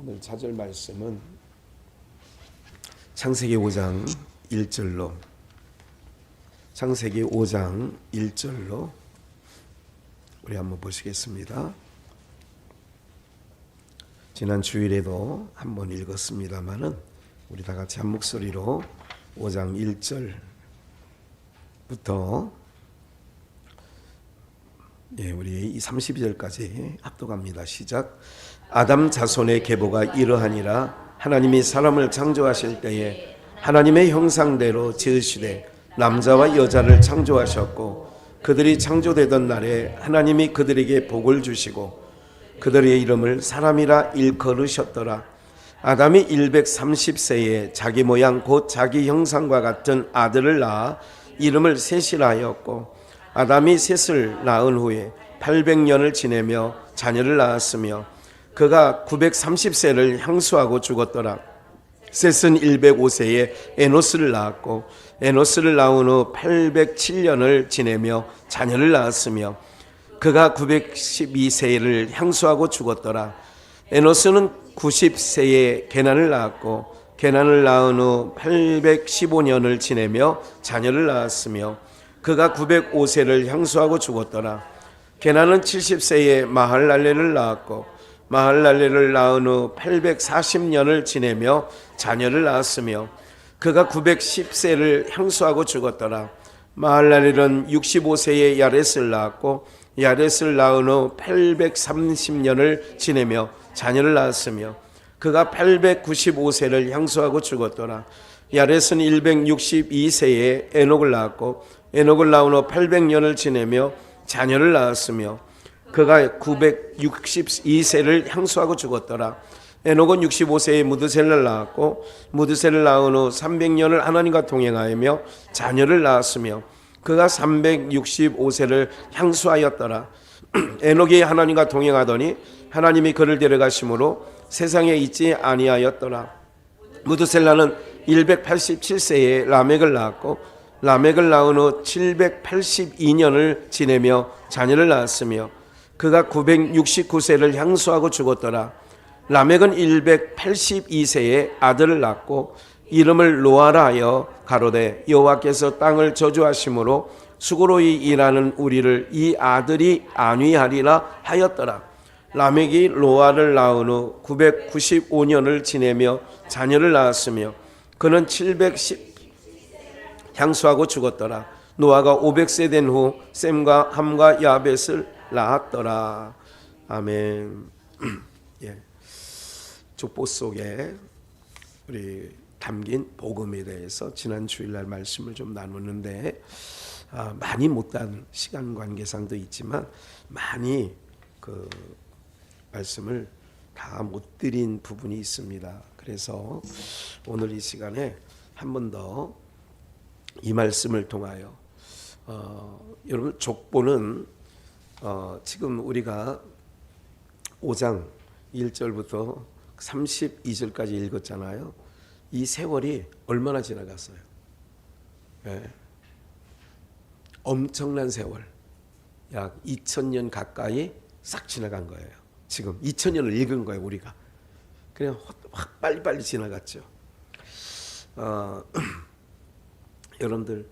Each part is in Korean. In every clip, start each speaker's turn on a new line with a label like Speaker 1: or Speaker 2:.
Speaker 1: 오늘 찾을 말씀은 창세기 5장 1절로 창세기 5장 1절로 우리 한번 보시겠습니다. 지난 주일에도 한번 읽었습니다마는 우리 다 같이 한 목소리로 5장 1절부터 우리 32절까지 합독합니다. 시작. 아담 자손의 계보가 이러하니라. 하나님이 사람을 창조하실 때에 하나님의 형상대로 지으시되 남자와 여자를 창조하셨고 그들이 창조되던 날에 하나님이 그들에게 복을 주시고 그들의 이름을 사람이라 일컬으셨더라. 아담이 130세에 자기 모양 곧 자기 형상과 같은 아들을 낳아 이름을 셋이라 하였고 아담이 셋을 낳은 후에 800년을 지내며 자녀를 낳았으며 그가 930세를 향수하고 죽었더라. 셋은 105세에 에노스를 낳았고 에노스를 낳은 후 807년을 지내며 자녀를 낳았으며 그가 912세를 향수하고 죽었더라. 에노스는 90세에 게난을 낳았고 게난을 낳은 후 815년을 지내며 자녀를 낳았으며 그가 905세를 향수하고 죽었더라. 게난은 70세에 마할랄레를 낳았고 마할랄레를 낳은 후 840년을 지내며 자녀를 낳았으며 그가 910세를 향수하고 죽었더라. 마할랄렐은 65세에 야렛을 낳았고 야렛을 낳은 후 830년을 지내며 자녀를 낳았으며 그가 895세를 향수하고 죽었더라. 야렛은 162세에 에녹을 낳았고 에녹을 낳은 후 800년을 지내며 자녀를 낳았으며 그가 962세를 향수하고 죽었더라. 에녹은 65세에 무드셀라를 낳았고 무드셀을 낳은 후 300년을 하나님과 동행하며 자녀를 낳았으며 그가 365세를 향수하였더라. 에녹이 하나님과 동행하더니 하나님이 그를 데려가심으로 세상에 있지 아니하였더라. 무드셀라는 187세에 라멕을 낳았고 라멕을 낳은 후 782년을 지내며 자녀를 낳았으며 그가 969세를 향수하고 죽었더라. 라멕은 182세에 아들을 낳고 이름을 노아라 하여 가로되 여호와께서 땅을 저주하심으로 수고로이 일하는 우리를 이 아들이 안위하리라 하였더라. 라멕이 노아를 낳은 후 995년을 지내며 자녀를 낳았으며 그는 710 향수하고 죽었더라. 노아가 500세 된 후 셈과 함과 야벳을 낳았더라. 아멘. 족보 속에 우리 담긴 복음에 대해서 지난 주일날 말씀을 좀 나누는데 많이 못한 시간 관계상도 있지만 많이 그 말씀을 다 못 드린 부분이 있습니다. 그래서 오늘 이 시간에 한 번 더 이 말씀을 통하여 여러분 족보는 지금 우리가 5장 1절부터 32절까지 읽었잖아요. 이 세월이 얼마나 지나갔어요? 엄청난 세월, 약 2000년 가까이 싹 지나간 거예요. 지금 2000년을 읽은 거예요. 우리가 그냥 확 빨리빨리 지나갔죠. 여러분들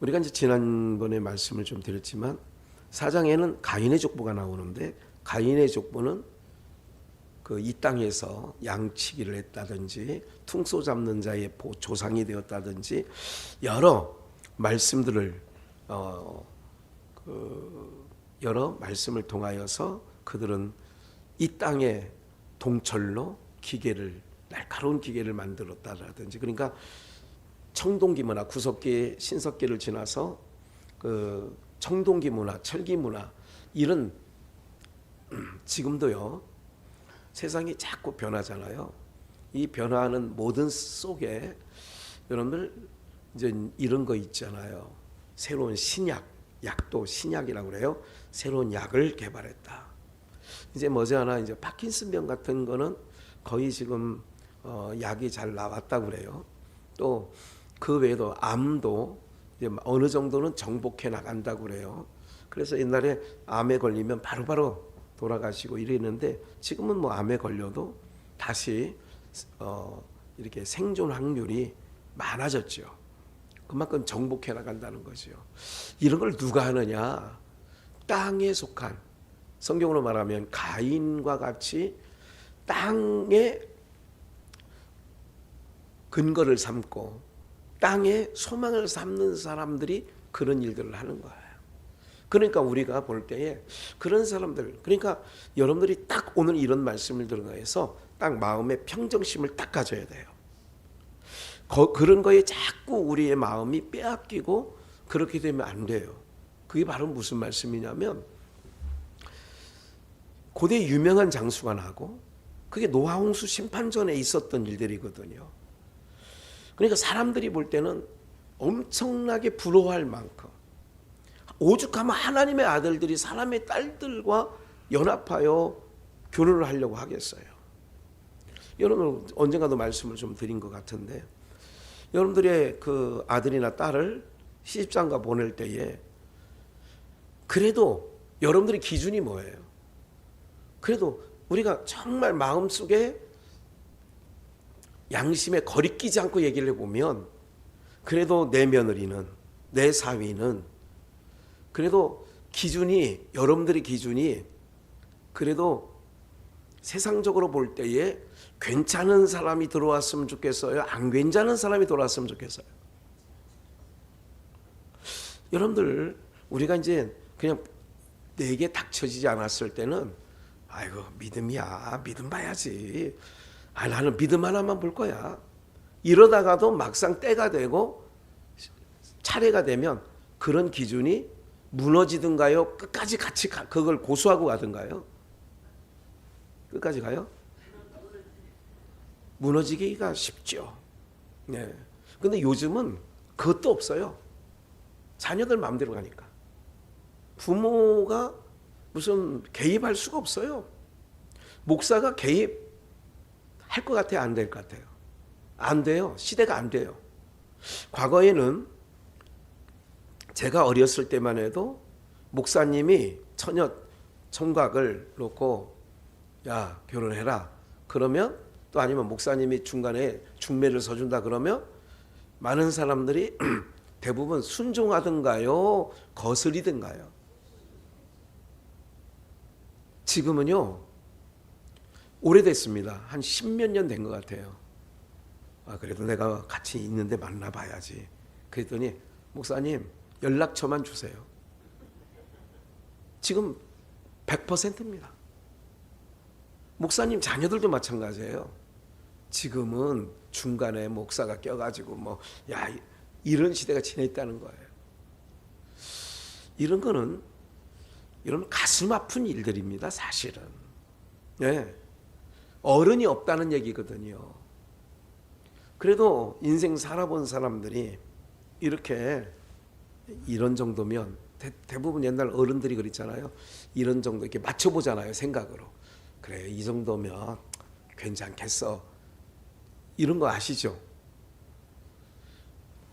Speaker 1: 우리가 이제 지난번에 말씀을 좀 드렸지만 4장에는 가인의 족보가 나오는데 가인의 족보는 그 이 땅에서 양치기를 했다든지 퉁소 잡는 자의 조상이 되었다든지 여러 말씀들을 여러 말씀을 통하여서 그들은 이 땅에 동철로 기계를 날카로운 기계를 만들었다라든지 그러니까 청동기 문화, 구석기, 신석기를 지나서 그 청동기 문화, 철기 문화 이런 지금도요 세상이 자꾸 변하잖아요. 이 변화하는 모든 속에 여러분들 이제 이런 거 있잖아요. 새로운 신약, 약도 신약이라고 그래요. 새로운 약을 개발했다. 이제 머지않아 이제 파킨슨병 같은 거는 거의 지금 약이 잘 나왔다고 그래요. 또 그 외에도 암도 이제 어느 정도는 정복해 나간다고 그래요. 그래서 옛날에 암에 걸리면 바로바로 돌아가시고 이랬는데 지금은 뭐 암에 걸려도 다시 이렇게 생존 확률이 많아졌죠. 그만큼 정복해 나간다는 거죠. 이런 걸 누가 하느냐? 땅에 속한, 성경으로 말하면 가인과 같이 땅에 근거를 삼고 땅에 소망을 삼는 사람들이 그런 일들을 하는 거예요. 그러니까 우리가 볼 때에 그런 사람들, 그러니까 여러분들이 딱 오늘 이런 말씀을 들어서 딱 마음의 평정심을 딱 가져야 돼요. 그런 거에 자꾸 우리의 마음이 빼앗기고 그렇게 되면 안 돼요. 그게 바로 무슨 말씀이냐면, 고대 유명한 장수가 나고 그게 노아홍수 심판전에 있었던 일들이거든요. 그러니까 사람들이 볼 때는 엄청나게 부러워할 만큼, 오죽하면 하나님의 아들들이 사람의 딸들과 연합하여 결혼을 하려고 하겠어요. 여러분 언젠가도 말씀을 좀 드린 것 같은데, 여러분들의 그 아들이나 딸을 시집장가 보낼 때에 그래도 여러분들의 기준이 뭐예요? 그래도 우리가 정말 마음속에 양심에 거리끼지 않고 얘기를 해보면, 그래도 내 며느리는, 내 사위는, 그래도 기준이, 여러분들의 기준이 그래도 세상적으로 볼 때에 괜찮은 사람이 들어왔으면 좋겠어요? 안 괜찮은 사람이 들어왔으면 좋겠어요? 여러분들, 우리가 이제 그냥 내게 닥쳐지지 않았을 때는 아이고 믿음이야, 믿음 봐야지, 나는 믿음 하나만 볼 거야, 이러다가도 막상 때가 되고 차례가 되면 그런 기준이 무너지든가요? 끝까지 같이 그걸 고수하고 가든가요? 끝까지 가요? 무너지기가 쉽죠. 네. 근데 요즘은 그것도 없어요. 자녀들 마음대로 가니까. 부모가 무슨 개입할 수가 없어요. 목사가 개입할 것 같아요? 안 될 것 같아요? 안 돼요. 시대가 안 돼요. 과거에는 제가 어렸을 때만 해도 목사님이 처녀 청각을 놓고 야 결혼해라 그러면, 또 아니면 목사님이 중간에 중매를 서준다 그러면 많은 사람들이 대부분 순종하든가요 거스리든가요. 지금은요 오래됐습니다. 한 10몇 년 된 것 같아요. 그래도 내가 같이 있는데 만나봐야지. 그랬더니 목사님 연락처만 주세요. 지금 100%입니다. 목사님 자녀들도 마찬가지예요. 지금은 중간에 목사가 껴가지고 이런 시대가 지냈다는 거예요. 이런 거는 여러분 가슴 아픈 일들입니다. 사실은. 네. 어른이 없다는 얘기거든요. 그래도 인생 살아본 사람들이 이렇게 이런 정도면 대부분 옛날 어른들이 그랬잖아요. 이런 정도 이렇게 맞춰보잖아요. 생각으로. 그래 이 정도면 괜찮겠어. 이런 거 아시죠?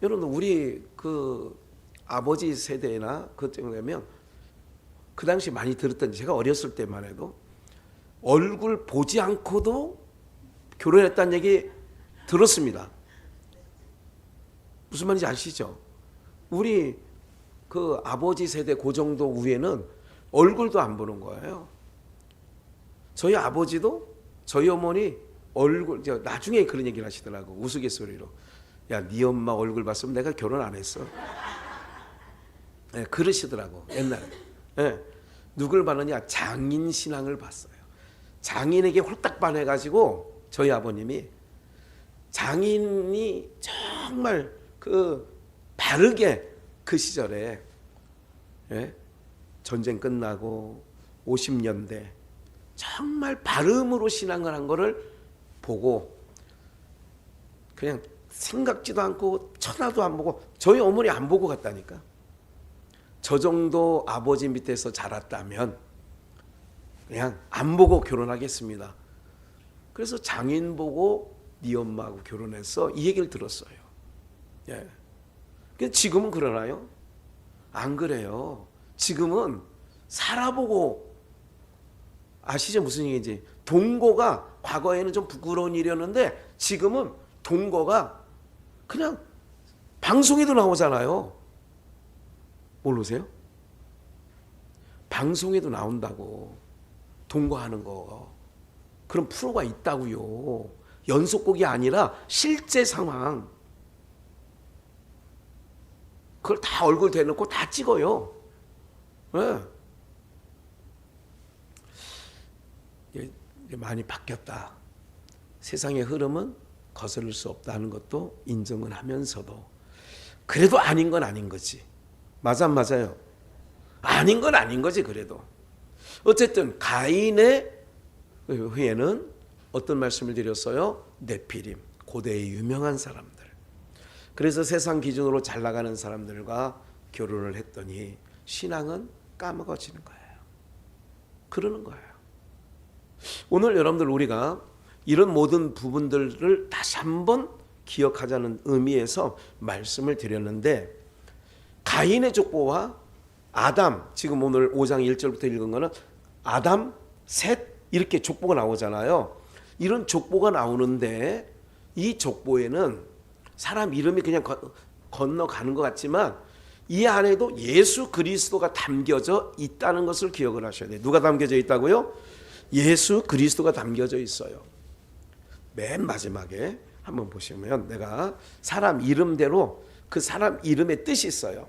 Speaker 1: 여러분 우리 그 아버지 세대나 그쯤 되면 그 당시 많이 들었던, 제가 어렸을 때만 해도 얼굴 보지 않고도 결혼했다는 얘기 들었습니다. 무슨 말인지 아시죠? 우리 그 아버지 세대 그 정도 위에는 얼굴도 안 보는 거예요. 저희 아버지도 저희 어머니 얼굴, 나중에 그런 얘기를 하시더라고. 우스갯소리로. 야, 네 엄마 얼굴 봤으면 내가 결혼 안 했어. 네, 그러시더라고 옛날에. 네, 누굴 봤느냐? 장인 신앙을 봤어요. 장인에게 홀딱 반해가지고 저희 아버님이 장인이 정말 그 바르게 그 시절에, 예? 전쟁 끝나고 50년대 정말 발음으로 신앙을 한 거를 보고 그냥 생각지도 않고 쳐다도 안 보고, 저희 어머니 안 보고 갔다니까. 저 정도 아버지 밑에서 자랐다면 그냥 안 보고 결혼하겠습니다. 그래서 장인 보고 네 엄마하고 결혼했어, 이 얘기를 들었어요. 예. 근데 지금은 그러나요? 안 그래요. 지금은 살아보고 아시죠? 무슨 얘기인지. 동거가 과거에는 좀 부끄러운 일이었는데 지금은 동거가 그냥 방송에도 나오잖아요. 모르세요? 방송에도 나온다고. 동거하는 거. 그런 프로가 있다고요. 연속곡이 아니라 실제 상황. 그걸 다 얼굴 대놓고 다 찍어요. 네. 이게 많이 바뀌었다. 세상의 흐름은 거스를 수 없다는 것도 인정은 하면서도 그래도 아닌 건 아닌 거지. 맞아 안 맞아요? 아닌 건 아닌 거지. 그래도 어쨌든 가인의 후에는 어떤 말씀을 드렸어요? 네피림, 고대의 유명한 사람들. 그래서 세상 기준으로 잘 나가는 사람들과 결혼을 했더니 신앙은 까먹어지는 거예요. 그러는 거예요. 오늘 여러분들 우리가 이런 모든 부분들을 다시 한번 기억하자는 의미에서 말씀을 드렸는데, 가인의 족보와 아담, 지금 오늘 5장 1절부터 읽은 거는 아담, 셋 이렇게 족보가 나오잖아요. 이런 족보가 나오는데 이 족보에는 사람 이름이 그냥 건너가는 것 같지만 이 안에도 예수 그리스도가 담겨져 있다는 것을 기억을 하셔야 돼요. 누가 담겨져 있다고요? 예수 그리스도가 담겨져 있어요. 맨 마지막에 한번 보시면 내가 사람 이름대로 그 사람 이름의 뜻이 있어요.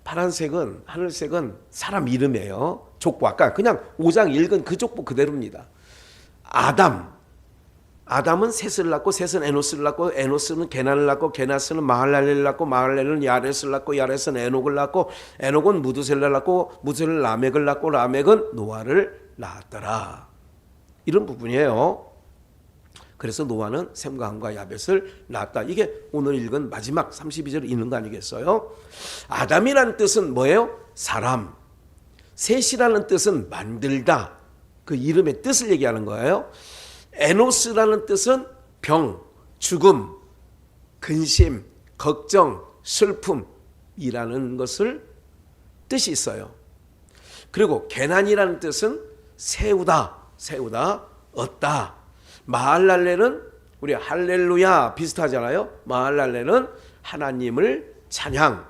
Speaker 1: 파란색은, 하늘색은 사람 이름이에요. 족보 아까 그냥 5장 읽은 그 족보 그대로입니다. 아담은 셋을 낳고 셋은 에노스를 낳고 에노스는 게나를 낳고 게나스는 마할랄레를 낳고 마할랄레는 야렛을 낳고 야렛은 에녹을 낳고 에녹은 무두셀라를 낳고 무두셀라는 라멕을 낳고 라멕은 노아를 낳았더라. 이런 부분이에요. 그래서 노아는 셈과 함과 야벳을 낳았다. 이게 오늘 읽은 마지막 32절 있는 거 아니겠어요? 아담이라는 뜻은 뭐예요? 사람. 셋이라는 뜻은 만들다. 그 이름의 뜻을 얘기하는 거예요. 에노스라는 뜻은 병, 죽음, 근심, 걱정, 슬픔이라는 것을 뜻이 있어요. 그리고 게난이라는 뜻은 세우다, 얻다. 마할랄레는 우리 할렐루야 비슷하잖아요. 마할랄레는 하나님을 찬양.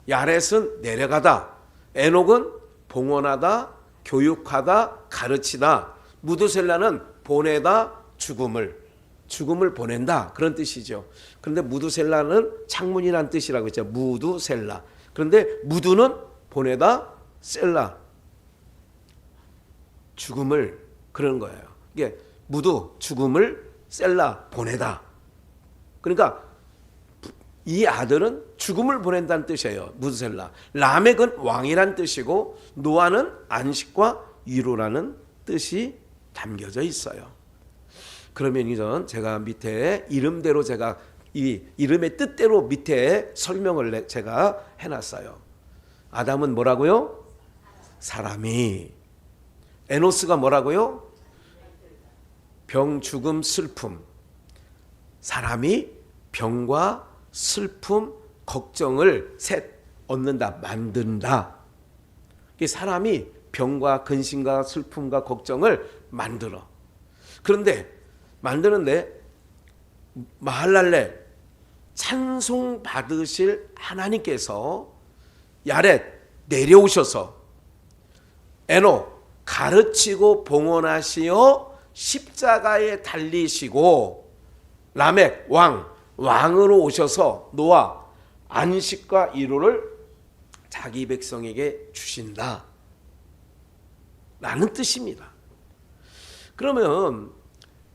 Speaker 1: 야렛은 내려가다. 에녹은 봉헌하다, 교육하다, 가르치다. 무두셀라는 보내다, 죽음을 보낸다, 그런 뜻이죠. 그런데 무두셀라는 창문이라는 뜻이라고 했죠. 무두셀라. 그런데 무두는 보내다, 셀라, 죽음을, 그런 거예요. 이게 무두, 죽음을, 셀라, 보내다. 그러니까 이 아들은 죽음을 보낸다는 뜻이에요. 무두셀라. 라멕은 왕이란 뜻이고 노아는 안식과 위로라는 뜻이 담겨져 있어요. 그러면 이전 제가 밑에 이름대로 제가 이 이름의 뜻대로 밑에 설명을 제가 해놨어요. 아담은 뭐라고요? 사람이. 에노스가 뭐라고요? 병, 죽음, 슬픔. 사람이 병과 슬픔, 걱정을 셋 얻는다, 만든다. 사람이 병과 근심과 슬픔과 걱정을 만들어. 그런데 만드는데 마할랄레 찬송 받으실 하나님께서 야렛 내려오셔서 에녹 가르치고 봉헌하시어 십자가에 달리시고 라멕 왕으로 오셔서 노아 안식과 위로를 자기 백성에게 주신다 라는 뜻입니다. 그러면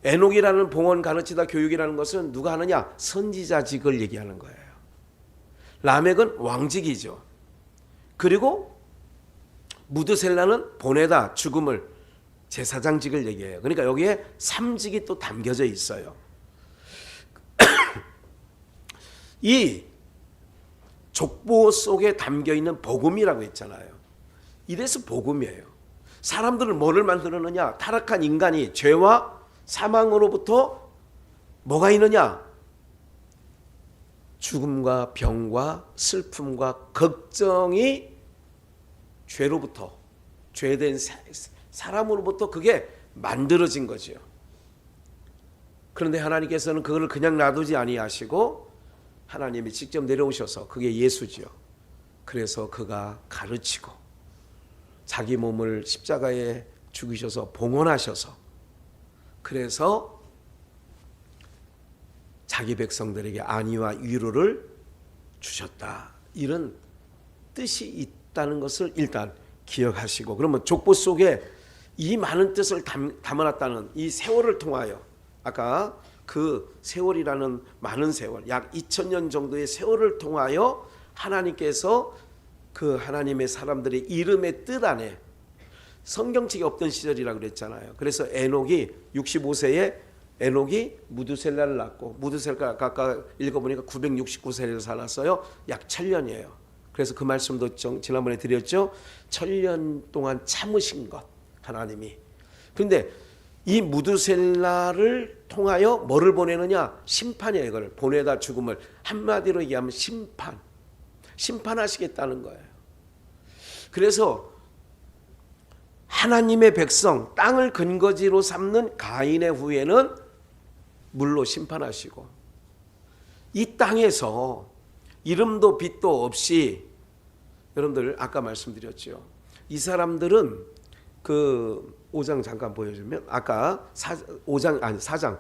Speaker 1: 에녹이라는 봉헌 가르치다 교육이라는 것은 누가 하느냐? 선지자직을 얘기하는 거예요. 라멕은 왕직이죠. 그리고 무드셀라는 보내다 죽음을 제사장직을 얘기해요. 그러니까 여기에 3직이 또 담겨져 있어요. 이 족보 속에 담겨있는 복음이라고 했잖아요. 이래서 복음이에요. 사람들은 뭐를 만들었느냐? 타락한 인간이 죄와 사망으로부터 뭐가 있느냐? 죽음과 병과 슬픔과 걱정이 죄로부터 죄된 사람으로부터 그게 만들어진 거죠. 그런데 하나님께서는 그걸 그냥 놔두지 아니하시고 하나님이 직접 내려오셔서, 그게 예수지요. 그래서 그가 가르치고 자기 몸을 십자가에 죽이셔서 봉헌하셔서, 그래서 자기 백성들에게 안위와 위로를 주셨다, 이런 뜻이 있다는 것을 일단 기억하시고, 그러면 족보 속에 이 많은 뜻을 담아놨다는 이 세월을 통하여, 아까 그 세월이라는 많은 세월, 약 2000년 정도의 세월을 통하여 하나님께서 그 하나님의 사람들의 이름의 뜻 안에, 성경책이 없던 시절이라고 그랬잖아요. 그래서 에녹이 65세에 에녹이 무두셀라를 낳고, 무두셀라가 아까 읽어보니까 969세를 살았어요. 약 1000년이에요. 그래서 그 말씀도 지난번에 드렸죠. 1000년 동안 참으신 것, 하나님이. 그런데 이 무두셀라를 통하여 뭐를 보내느냐? 심판이에요. 이걸 보내다 죽음을 한마디로 얘기하면 심판하시겠다는 거예요. 그래서 하나님의 백성, 땅을 근거지로 삼는 가인의 후예는 물로 심판하시고, 이 땅에서 이름도 빛도 없이, 여러분들 아까 말씀드렸죠. 이 사람들은 그 5장 잠깐 보여주면, 아까 4장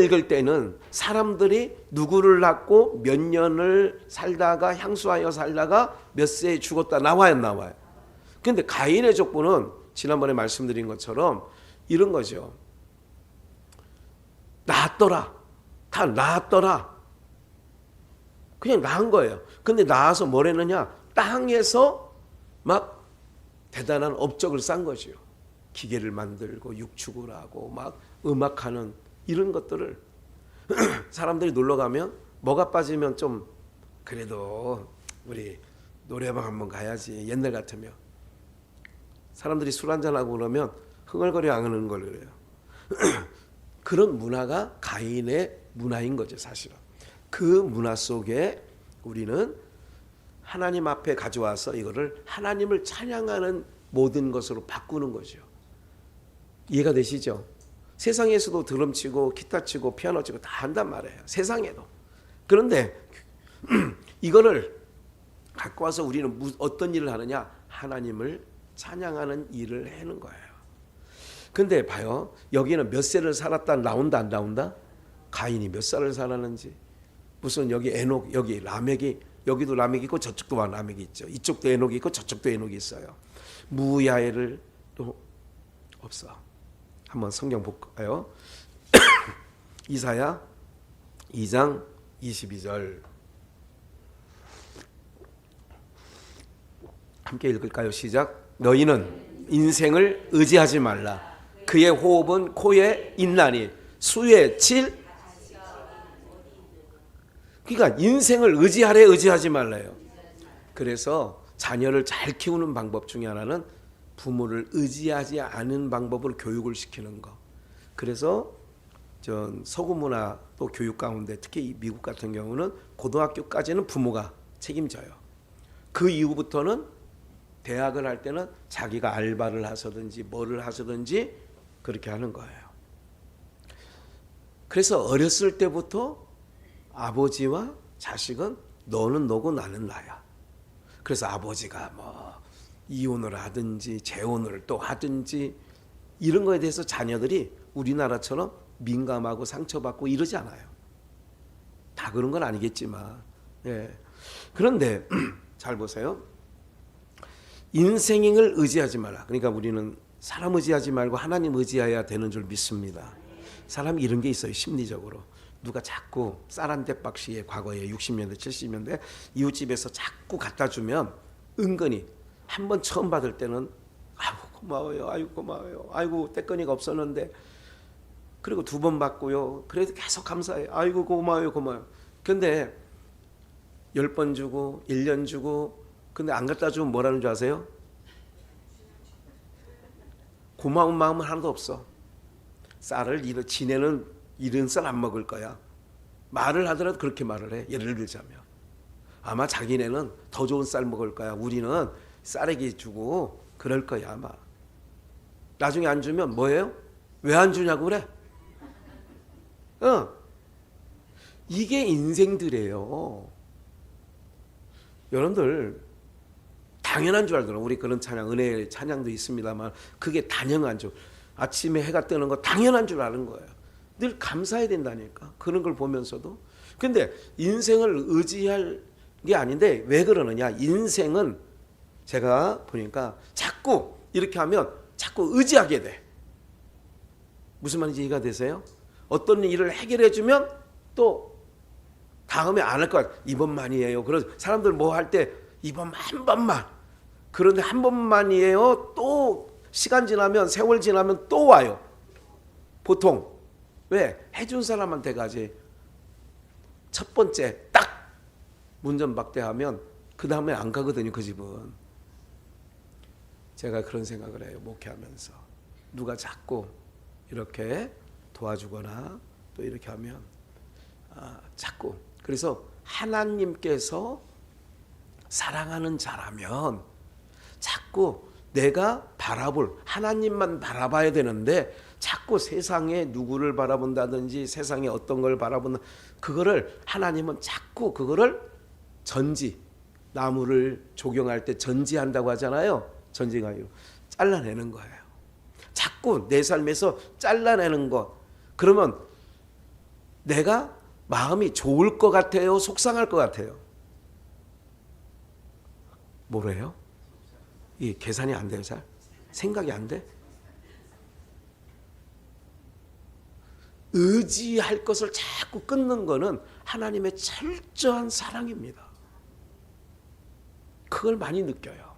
Speaker 1: 읽을 때는 사람들이 누구를 낳고 몇 년을 살다가 향수하여 살다가 몇 세에 죽었다 나와요. 그런데 가인의 족보는 지난번에 말씀드린 것처럼 이런 거죠. 낳았더라. 다 낳았더라. 그냥 낳은 거예요. 근데 낳아서 뭘 했느냐? 땅에서 막 대단한 업적을 쌓은 거죠. 기계를 만들고 육축을 하고 막 음악하는 이런 것들을 사람들이 놀러 가면 뭐가 빠지면 좀 그래도 우리 노래방 한번 가야지. 옛날 같으면 사람들이 술 한잔하고 그러면 흥얼거려 안 하는 걸 그래요. 그런 문화가 가인의 문화인 거죠, 사실은. 그 문화 속에 우리는 하나님 앞에 가져와서 이거를 하나님을 찬양하는 모든 것으로 바꾸는 거죠. 이해가 되시죠? 세상에서도 드럼 치고 기타 치고 피아노 치고 다 한단 말이에요. 세상에도. 그런데 이거를 갖고 와서 우리는 어떤 일을 하느냐? 하나님을 찬양하는 일을 하는 거예요. 근데 봐요. 여기는 몇 세를 살았다 나온다 안 나온다? 가인이 몇 살을 살았는지. 무슨 여기 에녹, 여기 라멕이, 여기도 라멕이 있고 저쪽도 라멕이 있죠. 이쪽도 에녹이 있고 저쪽도 에녹이 있어요. 무야엘을 또 없어. 한번 성경 볼까요? 이사야 2장 22절 함께 읽을까요? 시작. 너희는 인생을 의지하지 말라. 그의 호흡은 코에 있나니 수에 칠. 그러니까 인생을 의지하래, 의지하지 말래요. 그래서 자녀를 잘 키우는 방법 중에 하나는 부모를 의지하지 않은 방법으로 교육을 시키는 거. 그래서 전 서구 문화 또 교육 가운데 특히 미국 같은 경우는 고등학교까지는 부모가 책임져요. 그 이후부터는 대학을 할 때는 자기가 알바를 하서든지 뭐를 하서든지 그렇게 하는 거예요. 그래서 어렸을 때부터 아버지와 자식은 너는 너고 나는 나야. 그래서 아버지가 뭐 이혼을 하든지 재혼을 또 하든지 이런 거에 대해서 자녀들이 우리나라처럼 민감하고 상처받고 이러지 않아요. 다 그런 건 아니겠지만. 예. 그런데 잘 보세요. 인생을 의지하지 말라. 그러니까 우리는 사람 의지하지 말고 하나님 의지해야 되는 줄 믿습니다. 사람이 이런 게 있어요. 심리적으로. 누가 자꾸 쌀 한 대박씩에 과거에 60년대 70년대 이웃집에서 자꾸 갖다 주면 은근히 한 번 처음 받을 때는 아이고 고마워요. 아이고 고마워요. 아이고 떼거니가 없었는데. 그리고 두 번 받고요. 그래도 계속 감사해요. 아이고 고마워요. 고마워요. 근데 10번 주고 1년 주고 근데 안 갖다 주면 뭐라는 줄 아세요? 고마운 마음은 하나도 없어. 쌀을 지내는 이런 쌀 안 먹을 거야. 말을 하더라도 그렇게 말을 해. 예를 들자면 아마 자기네는 더 좋은 쌀 먹을 거야. 우리는 쌀에게 주고 그럴 거야 아마. 나중에 안 주면 뭐예요? 왜 안 주냐고 그래? 이게 인생들이에요. 여러분들 당연한 줄 알더라고요. 우리 그런 찬양, 은혜의 찬양도 있습니다만 그게 당연한 줄. 아침에 해가 뜨는 거 당연한 줄 아는 거예요. 늘 감사해야 된다니까. 그런 걸 보면서도. 근데 인생을 의지할 게 아닌데 왜 그러느냐. 인생은 제가 보니까 자꾸 이렇게 하면 자꾸 의지하게 돼. 무슨 말인지 이해가 되세요? 어떤 일을 해결해 주면 또 다음에 안 할 것 같아요. 이번만이에요. 그래서 사람들 뭐 할 때 이번 한 번만. 그런데 한 번만이에요. 또 시간 지나면 세월 지나면 또 와요. 보통. 왜? 해준 사람한테 가지. 첫 번째 딱 문전박대하면 그 다음에 안 가거든요. 그 집은. 제가 그런 생각을 해요. 목회하면서. 누가 자꾸 이렇게 도와주거나 또 이렇게 하면 자꾸. 그래서 하나님께서 사랑하는 자라면 자꾸 내가 바라볼 하나님만 바라봐야 되는데 자꾸 세상에 누구를 바라본다든지 세상에 어떤 걸 바라본다 그거를 하나님은 자꾸 그거를 전지 나무를 조경할 때 전지한다고 하잖아요. 전지가 잘라내는 거예요. 자꾸 내 삶에서 잘라내는 것. 그러면 내가 마음이 좋을 것 같아요? 속상할 것 같아요? 뭐래요? 이 계산이 안 돼요, 잘? 생각이 안 돼? 의지할 것을 자꾸 끊는 거는 하나님의 철저한 사랑입니다. 그걸 많이 느껴요.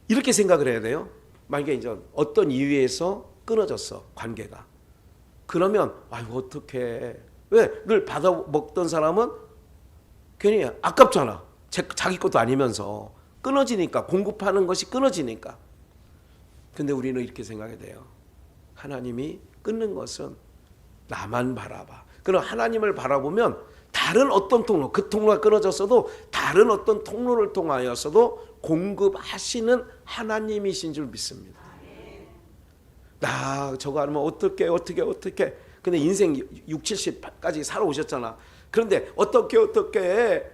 Speaker 1: 이렇게 생각을 해야 돼요. 만약에 이제 어떤 이유에서 끊어졌어, 관계가. 그러면 아이고 어떡해. 왜? 늘 받아 먹던 사람은 괜히 아깝잖아. 자기 것도 아니면서. 끊어지니까. 공급하는 것이 끊어지니까. 근데 우리는 이렇게 생각해야 돼요. 하나님이 끊는 것은 나만 바라봐. 그럼 하나님을 바라보면 다른 어떤 통로, 그 통로가 끊어졌어도 다른 어떤 통로를 통하여서도 공급하시는 하나님이신 줄 믿습니다. 나 저거 하면 어떻게 근데 인생 6, 70까지 살아오셨잖아. 그런데 어떻게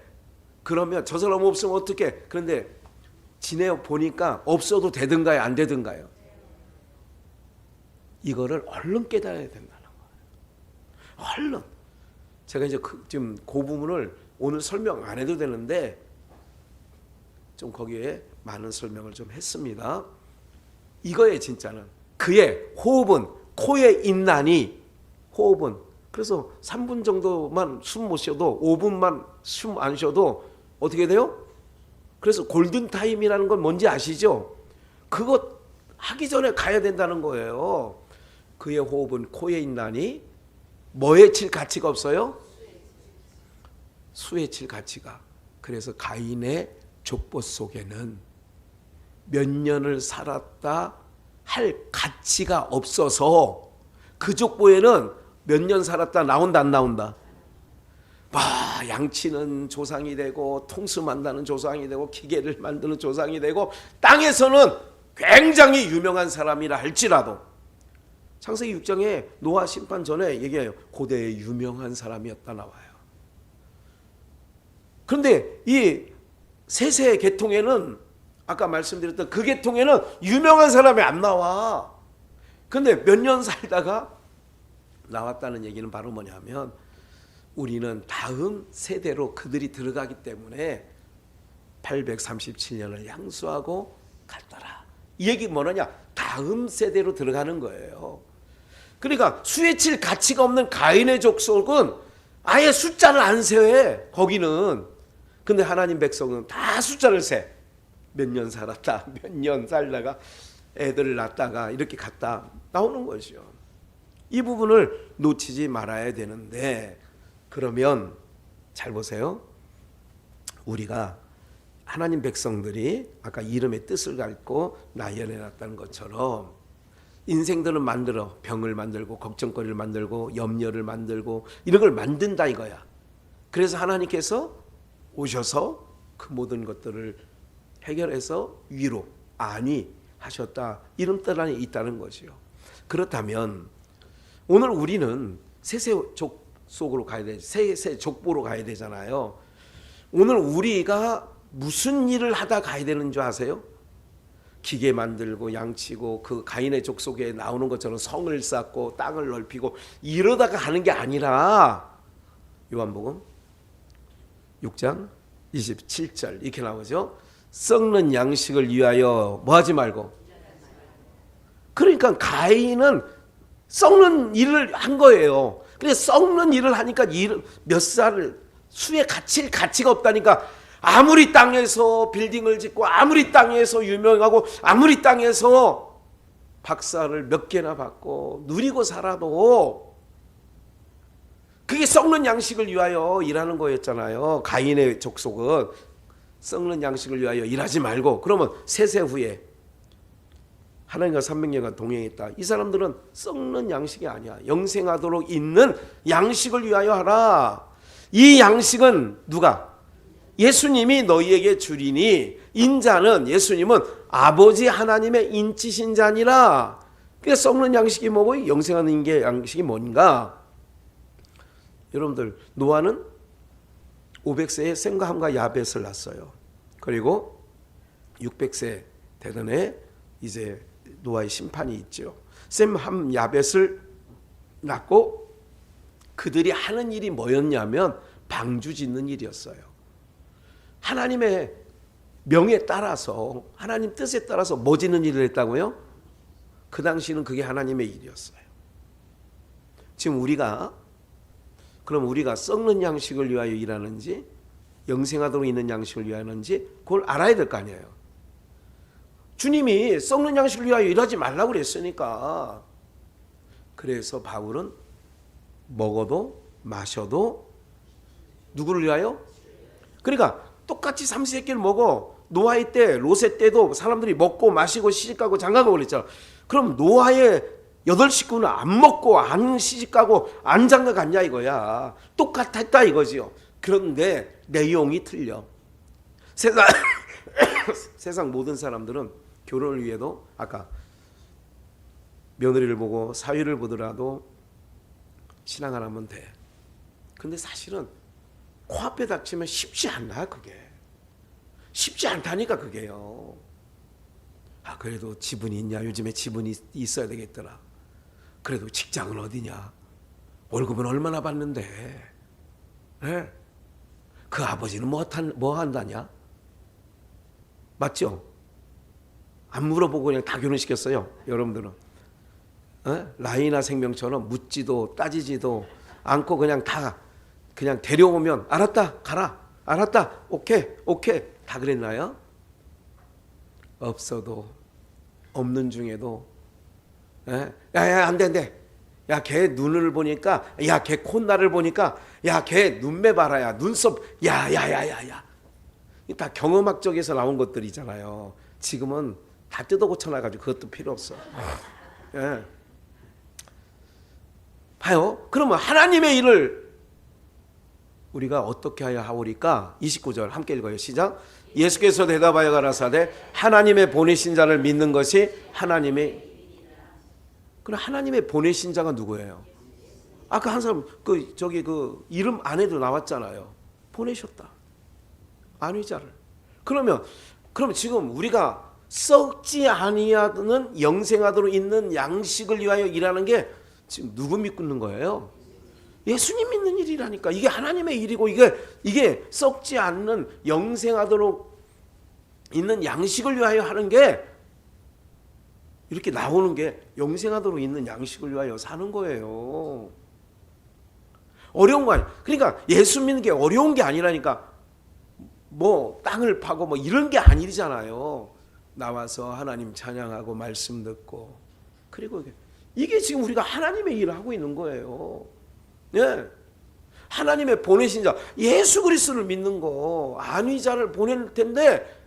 Speaker 1: 그러면 저 사람 없으면 어떻게 그런데 지내 보니까 없어도 되든가요 안 되든가요. 이거를 얼른 깨달아야 된다는 거예요. 얼른. 제가 이제 지금 그 부분을 오늘 설명 안 해도 되는데 좀 거기에 많은 설명을 좀 했습니다. 이거에 진짜는 그의 호흡은 코에 있나니 호흡은 그래서 3분 정도만 숨 못 쉬어도 5분만 숨 안 쉬어도 어떻게 돼요? 그래서 골든타임이라는 건 뭔지 아시죠? 그거 하기 전에 가야 된다는 거예요. 그의 호흡은 코에 있나니 뭐에 칠 가치가 없어요? 수에 칠 가치가. 그래서 가인의 족보 속에는 몇 년을 살았다 할 가치가 없어서 그 족보에는 몇 년 살았다 나온다 안 나온다? 양치는 조상이 되고 통수 만드는 조상이 되고 기계를 만드는 조상이 되고 땅에서는 굉장히 유명한 사람이라 할지라도 창세기 6장에 노아 심판 전에 얘기해요. 고대에 유명한 사람이었다 나와요. 그런데 이 셋의 계통에는 아까 말씀드렸던 그 계통에는 유명한 사람이 안 나와. 그런데 몇 년 살다가 나왔다는 얘기는 바로 뭐냐면 우리는 다음 세대로 그들이 들어가기 때문에 837년을 향수하고 갔더라. 이 얘기 뭐냐? 다음 세대로 들어가는 거예요. 그러니까 수에 칠 가치가 없는 가인의 족속은 아예 숫자를 안 세해. 거기는. 근데 하나님 백성은 다 숫자를 세. 몇 년 살았다. 몇 년 살다가 애들을 낳다가 이렇게 갔다 나오는 것이죠. 이 부분을 놓치지 말아야 되는데 그러면 잘 보세요. 우리가 하나님 백성들이 아까 이름의 뜻을 갖고 나열해놨다는 것처럼 인생들은 만들어 병을 만들고 걱정거리를 만들고 염려를 만들고 이런 걸 만든다 이거야. 그래서 하나님께서 오셔서 그 모든 것들을 해결해서 위로, 안위 하셨다. 이런 뜻 안에 있다는 거지요. 그렇다면 오늘 우리는 세세족 속으로 가야 돼. 세세족보로 가야 되잖아요. 오늘 우리가 무슨 일을 하다 가야 되는 줄 아세요? 기계 만들고 양치고 그 가인의 족속에 나오는 것처럼 성을 쌓고 땅을 넓히고 이러다가 가는 게 아니라 요한복음 6장 27절 이렇게 나오죠. 썩는 양식을 위하여 뭐 하지 말고. 그러니까 가인은 썩는 일을 한 거예요. 근데 썩는 일을 하니까 몇 살을 수에 가치가 없다니까. 아무리 땅에서 빌딩을 짓고 아무리 땅에서 유명하고 아무리 땅에서 박사를 몇 개나 받고 누리고 살아도 그게 썩는 양식을 위하여 일하는 거였잖아요. 가인의 족속은 썩는 양식을 위하여 일하지 말고, 그러면 세세 후에 하나님과 300년간 동행했다. 이 사람들은 썩는 양식이 아니야. 영생하도록 있는 양식을 위하여 하라. 이 양식은 누가? 예수님이 너희에게 주리니, 인자는 예수님은 아버지 하나님의 인치신 자니라. 그러니까 썩는 양식이 뭐고 영생하는 게 양식이 뭔가? 여러분들, 노아는 500세에 셈과 함과 야벳을 낳았어요. 그리고 600세 되던 해 이제 노아의 심판이 있죠. 셈, 함, 야벳을 낳고 그들이 하는 일이 뭐였냐면 방주 짓는 일이었어요. 하나님의 명에 따라서, 하나님 뜻에 따라서 뭐 짓는 일을 했다고요? 그 당시는 그게 하나님의 일이었어요. 지금 그럼 우리가 썩는 양식을 위하여 일하는지 영생하도록 있는 양식을 위하여 하는지 그걸 알아야 될 거 아니에요. 주님이 썩는 양식을 위하여 일하지 말라고 그랬으니까. 그래서 바울은 먹어도 마셔도 누구를 위하여? 그러니까 똑같이 삼시세끼를 먹어. 노아의 때, 롯의 때도 사람들이 먹고 마시고 시집가고 장가가고 그랬잖아. 그럼 노아의 8식구는 안 먹고 안 시집가고 안 장가갔냐 이거야. 똑같았다 이거지요. 그런데 내용이 틀려. 세상 모든 사람들은 결혼을 위해도 아까 며느리를 보고 사위를 보더라도 신앙 안 하면 돼. 근데 사실은 코앞에 닥치면 쉽지 않나 그게. 쉽지 않다니까 그게요. 아 그래도 지분이 있냐? 요즘에 지분이 있어야 되겠더라. 그래도 직장은 어디냐? 월급은 얼마나 받는데? 네? 그 아버지는 뭐 한다냐? 맞죠? 안 물어보고 그냥 다 결혼시켰어요. 여러분들은 라이나 생명처럼 묻지도 따지지도 않고 그냥 데려오면 알았다 가라, 알았다 오케이 다 그랬나요? 없어도 없는 중에도 야야 안돼 야 걔 눈을 보니까 야 걔 콧날을 보니까 야 걔 눈매 봐라 야 눈썹 야야야야야 다 경험학적에서 나온 것들이잖아요. 지금은 다 뜯어 고쳐놔가지고 그것도 필요 없어. 예. 봐요. 그러면 하나님의 일을 우리가 어떻게 하여 하오리까? 29절 함께 읽어요. 시작. 예수께서 대답하여 가라사대 하나님의 보내신 자를 믿는 것이 그럼 하나님의 보내신 자가 누구예요? 아까 한 사람 그 이름 안에도 나왔잖아요. 보내셨다. 안위자를. 그러면 지금 우리가 썩지 아니하는 영생하도록 있는 양식을 위하여 일하는 게 지금 누구 믿는 거예요? 예수님 믿는 일이라니까. 이게 하나님의 일이고 이게 썩지 않는 영생하도록 있는 양식을 위하여 하는 게 이렇게 나오는 게 영생하도록 있는 양식을 위하여 사는 거예요. 어려운 거 아니야. 그러니까 예수 믿는 게 어려운 게 아니라니까. 뭐 땅을 파고 뭐 이런 게 아니잖아요. 나와서 하나님 찬양하고 말씀 듣고 그리고 이게 지금 우리가 하나님의 일을 하고 있는 거예요. 예. 하나님의 보내신 자 예수 그리스도를 믿는 거 안위자를 보낼 텐데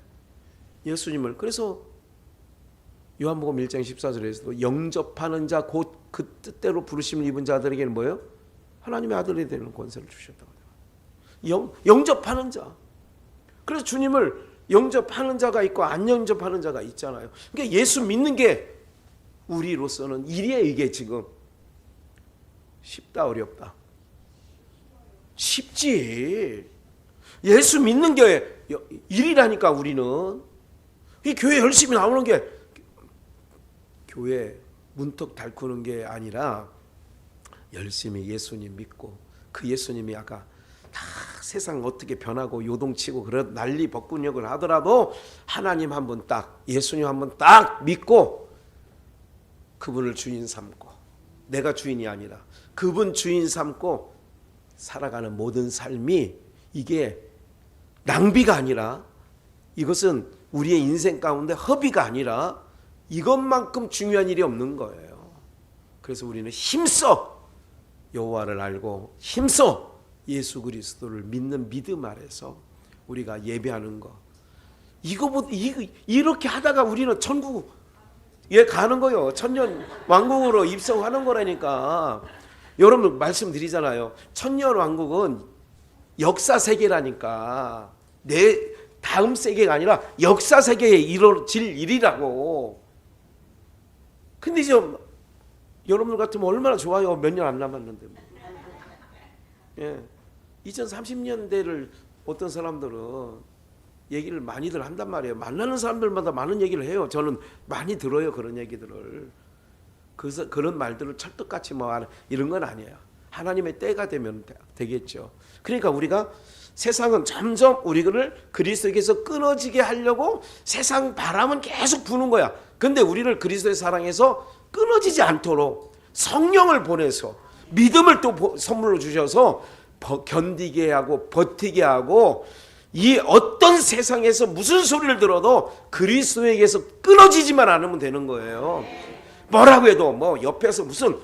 Speaker 1: 예수님을 그래서 요한복음 1장 14절에서도 영접하는 자 곧 그 뜻대로 부르심을 입은 자들에게는 뭐예요? 하나님의 아들이 되는 권세를 주셨다고. 영접하는 자. 그래서 주님을 영접하는 자가 있고 안 영접하는 자가 있잖아요. 그러니까 예수 믿는 게 우리로서는 일이에요. 이게 지금 쉽다 어렵다? 쉽지. 예수 믿는 게 일이라니까. 우리는 이 교회 열심히 나오는 게 교회 문턱 달구는 게 아니라 열심히 예수님 믿고 그 예수님이 아까 다 세상 어떻게 변하고 요동치고 그런 난리 법군역을 하더라도 하나님 한 분 딱, 예수님 한 분 딱 믿고 그분을 주인 삼고, 내가 주인이 아니라 그분 주인 삼고 살아가는 모든 삶이, 이게 낭비가 아니라, 이것은 우리의 인생 가운데 허비가 아니라 이것만큼 중요한 일이 없는 거예요. 그래서 우리는 힘써 여호와를 알고 힘써 예수 그리스도를 믿는 믿음 아래서 우리가 예배하는 거, 이거보다 이렇게 하다가 우리는 천국에 가는 거요. 천년 왕국으로 입성하는 거라니까. 여러분 말씀드리잖아요. 천년 왕국은 역사 세계라니까. 내 다음 세계가 아니라 역사 세계에 이루어질 일이라고. 근데 이제 여러분들 같으면 얼마나 좋아요. 몇 년 안 남았는데. 예. 2030년대를 어떤 사람들은 얘기를 많이들 한단 말이에요. 만나는 사람들마다 많은 얘기를 해요. 저는 많이 들어요. 그런 얘기들을. 그래서 그런 말들을 찰떡같이 이런 건 아니에요. 하나님의 때가 되면 되겠죠. 그러니까 우리가 세상은 점점 우리를 그리스도에게서 끊어지게 하려고 세상 바람은 계속 부는 거야. 근데 우리를 그리스도의 사랑에서 끊어지지 않도록 성령을 보내서 믿음을 또 선물로 주셔서 견디게 하고 버티게 하고, 이 어떤 세상에서 무슨 소리를 들어도 그리스도에게서 끊어지지만 않으면 되는 거예요. 뭐라고 해도 뭐 옆에서 무슨,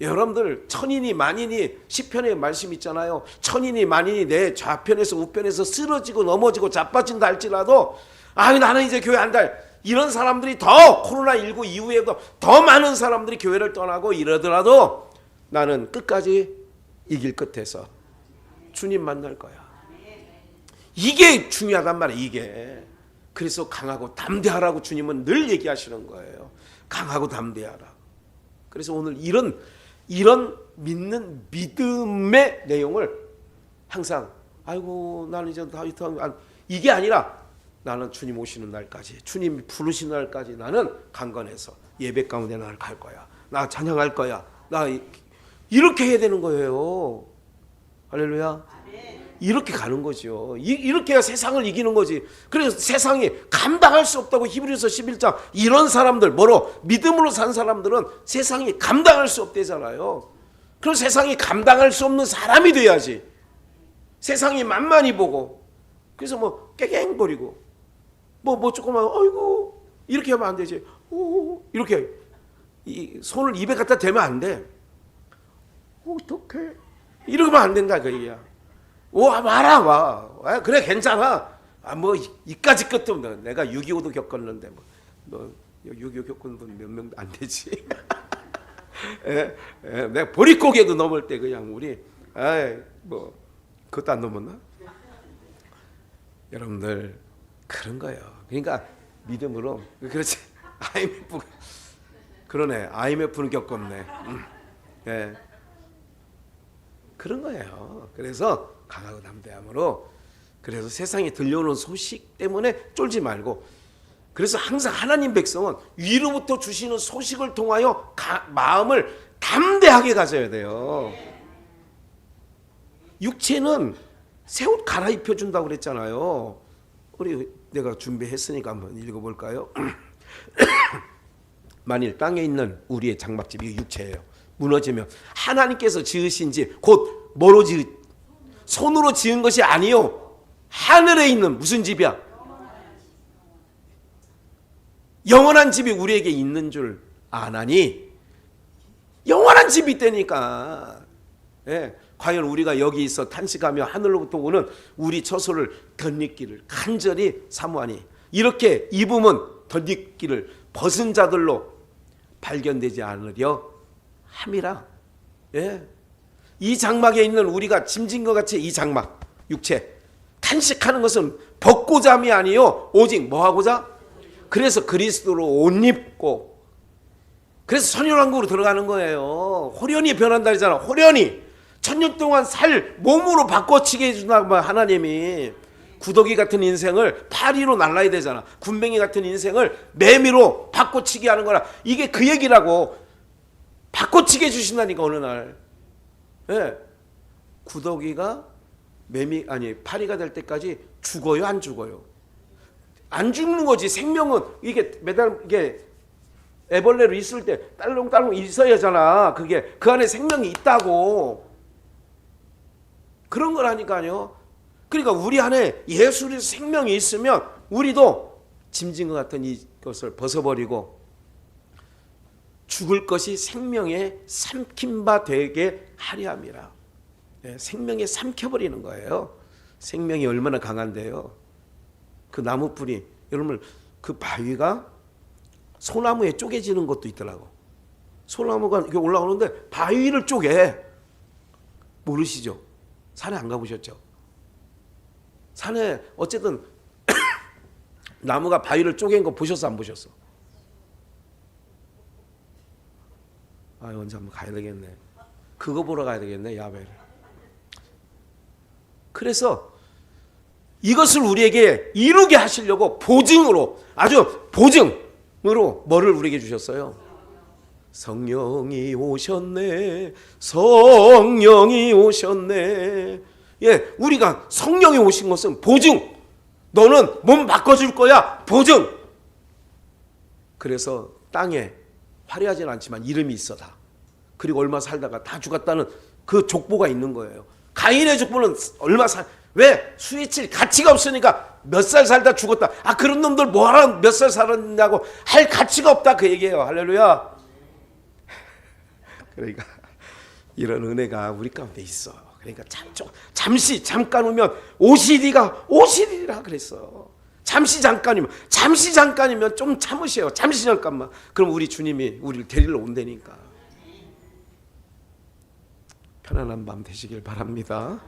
Speaker 1: 여러분들 천인이 만인이 시편의 말씀 있잖아요. 천인이 만인이 내 좌편에서 우편에서 쓰러지고 넘어지고 자빠진다 할지라도 나는 이제 교회 안 갈, 이런 사람들이 더 코로나19 이후에도 더 많은 사람들이 교회를 떠나고 이러더라도 나는 끝까지 이길 끝에서 주님 만날 거야. 이게 중요하단 말이에요. 이게. 그래서 강하고 담대하라고 주님은 늘 얘기하시는 거예요. 강하고 담대하라. 그래서 오늘 이런 믿는 믿음의 내용을 항상, 아이고 나는 이제 다 이게 아니라 나는 주님 오시는 날까지, 주님 부르시는 날까지 나는 강건해서 예배 가운데 나를 갈 거야. 나 찬양할 거야. 나 이렇게 해야 되는 거예요. 할렐루야. 이렇게 가는 거죠. 이렇게 해야 세상을 이기는 거지. 그래서 세상이 감당할 수 없다고 히브리서 11장, 이런 사람들, 믿음으로 산 사람들은 세상이 감당할 수 없대잖아요. 그럼 세상이 감당할 수 없는 사람이 돼야지. 세상이 만만히 보고, 그래서 깨갱거리고, 조금만, 어이구, 이렇게 하면 안 되지. 이렇게 손을 입에 갖다 대면 안 돼. 어떡해. 이러면 안 된다, 그 얘기야. 와. 그래, 괜찮아. 이까지 끝도 없네. 내가 6.25도 겪었는데, 6.25 겪은 분 몇 명도 안 되지. 내가 보릿고개도 넘을 때 그냥 우리, 그것도 안 넘었나? 여러분들, 그런 거예요. 그러니까 믿음으로, 그렇지. IMF, 그러네. IMF는 겪었네. 그런 거예요. 그래서 강하고 담대함으로, 그래서 세상에 들려오는 소식 때문에 쫄지 말고, 그래서 항상 하나님 백성은 위로부터 주시는 소식을 통하여 마음을 담대하게 가져야 돼요. 육체는 새 옷 갈아입혀 준다고 그랬잖아요. 내가 준비했으니까 한번 읽어볼까요? 만일 땅에 있는 우리의 장막집, 이 육체예요. 무너지면 하나님께서 지으신 집, 곧 뭐로 손으로 지은 것이 아니요 하늘에 있는 무슨 집이야? 영원한 집이 우리에게 있는 줄 아나니. 영원한 집이 있다니까. 과연 우리가 여기 있어 탄식하며 하늘로부터 오는 우리 처소를 덧입기를 간절히 사모하니, 이렇게 입으면 덧입기를 벗은 자들로 발견되지 않으려 함이라. 이 장막에 있는 우리가 짐진 것 같이 이 장막, 육체 다 탄식하는 것은 벗고자 함이 아니요 오직 뭐 하고자? 그래서 그리스도로 옷 입고, 그래서 선율왕국으로 들어가는 거예요. 호련히 변한다잖아. 호련히 1000년 동안 살 몸으로 바꿔치게 해준다고 하나님이. 구더기 같은 인생을 파리로 날라야 되잖아. 군뱅이 같은 인생을 매미로 바꿔치게 하는 거라. 이게 그 얘기라고. 바꿔치게 해주신다니까 어느 날. 예. 구더기가 파리가 될 때까지 죽어요, 안 죽어요? 안 죽는 거지. 생명은 이게 매달 이게 애벌레로 있을 때 딸롱딸롱 있어야 하잖아. 그게 그 안에 생명이 있다고. 그런 거라니까요. 그러니까 우리 안에 예수의 생명이 있으면 우리도 짐진 것 같은 이것을 벗어버리고 죽을 것이 생명에 삼킨 바 되게 하려 함이라. 생명에 삼켜버리는 거예요. 생명이 얼마나 강한데요. 그 나무 뿌리, 여러분 그 바위가 소나무에 쪼개지는 것도 있더라고. 소나무가 이렇게 올라오는데 바위를 쪼개. 모르시죠? 산에 안 가보셨죠? 산에 어쨌든 나무가 바위를 쪼갠 거 보셨어, 안 보셨어? 언제 한번 가야 되겠네. 그거 보러 가야 되겠네, 야외를. 그래서 이것을 우리에게 이루게 하시려고 보증으로, 아주 보증으로 뭐를 우리에게 주셨어요? 성령이 오셨네. 성령이 오셨네. 예, 우리가 성령이 오신 것은 보증. 너는 몸 바꿔줄 거야. 보증. 그래서 땅에 화려하진 않지만 이름이 있어 다. 그리고 얼마 살다가 다 죽었다는 그 족보가 있는 거예요. 가인의 족보는 왜? 수익칠 가치가 없으니까 몇 살 살다 죽었다. 그런 놈들 뭐하러 몇 살 살았냐고 할 가치가 없다 그 얘기예요. 할렐루야. 그러니까 이런 은혜가 우리 가운데 있어. 그러니까 잠깐 오면 오시리라 그랬어. 잠시 잠깐이면 좀 참으세요. 잠시 잠깐만. 그럼 우리 주님이 우리를 데리러 온다니까. 편안한 밤 되시길 바랍니다.